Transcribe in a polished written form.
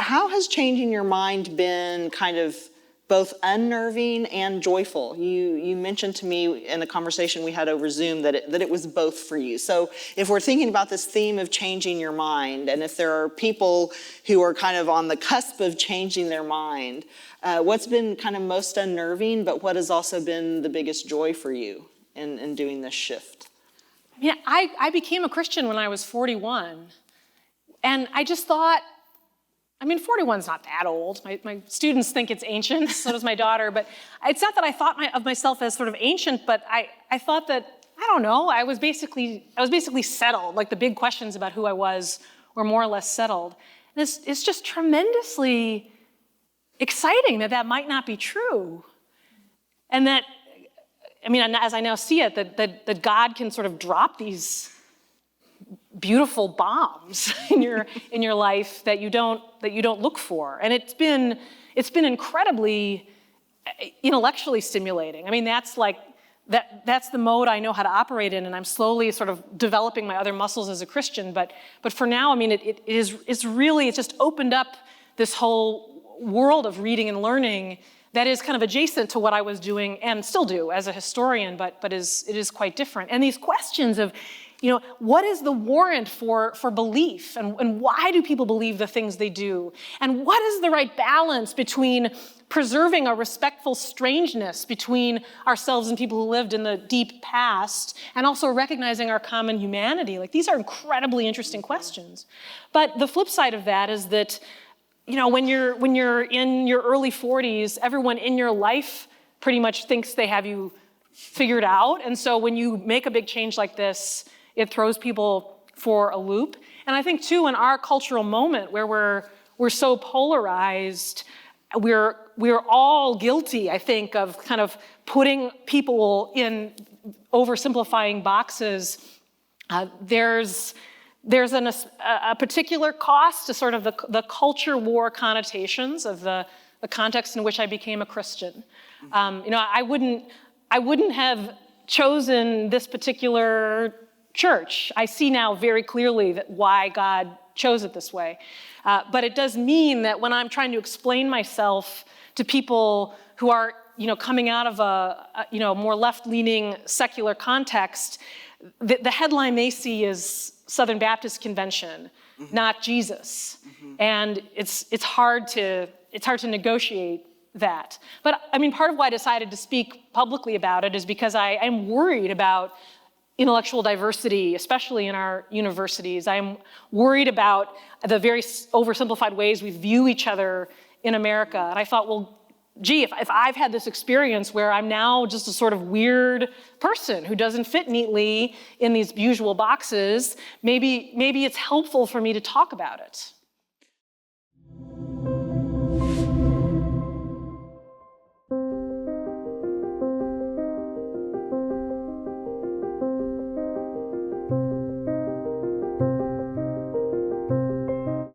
how has changing your mind been kind of both unnerving and joyful? You mentioned to me in the conversation we had over Zoom that it was both for you. So if we're thinking about this theme of changing your mind, and if there are people who are kind of on the cusp of changing their mind, what's been kind of most unnerving, but what has also been the biggest joy for you in doing this shift? Yeah, I became a Christian when I was 41, and I just thought, 41's not that old. My students think it's ancient, so does my daughter, but it's not that I thought of myself as sort of ancient, but I thought that, I don't know, I was basically settled. Like the big questions about who I was were more or less settled. And it's just tremendously exciting that might not be true. And that, as I now see it, that God can sort of drop these beautiful bombs in your life that you don't look for, and it's been incredibly intellectually stimulating. that's the mode I know how to operate in, and I'm slowly sort of developing my other muscles as a Christian. But for now, it's just opened up this whole world of reading and learning that is kind of adjacent to what I was doing and still do as a historian, but it is quite different. And these questions of, what is the warrant for belief? And why do people believe the things they do? And what is the right balance between preserving a respectful strangeness between ourselves and people who lived in the deep past, and also recognizing our common humanity? These are incredibly interesting questions. But the flip side of that is that, when you're in your early 40s, everyone in your life pretty much thinks they have you figured out. And so when you make a big change like this, it throws people for a loop. And I think too, in our cultural moment where we're so polarized, we're all guilty, I think, of kind of putting people in oversimplifying boxes. There's a particular cost to sort of the culture war connotations of the context in which I became a Christian. I wouldn't have chosen this particular church. I see now very clearly why God chose it this way. But it does mean that when I'm trying to explain myself to people who are, coming out of a more left-leaning secular context, the headline they see is Southern Baptist Convention, not Jesus. And it's hard to negotiate that. But part of why I decided to speak publicly about it is because I'm worried about intellectual diversity, especially in our universities. I'm worried about the very oversimplified ways we view each other in America. And I thought, well, gee, if I've had this experience where I'm now just a sort of weird person who doesn't fit neatly in these usual boxes, maybe it's helpful for me to talk about it.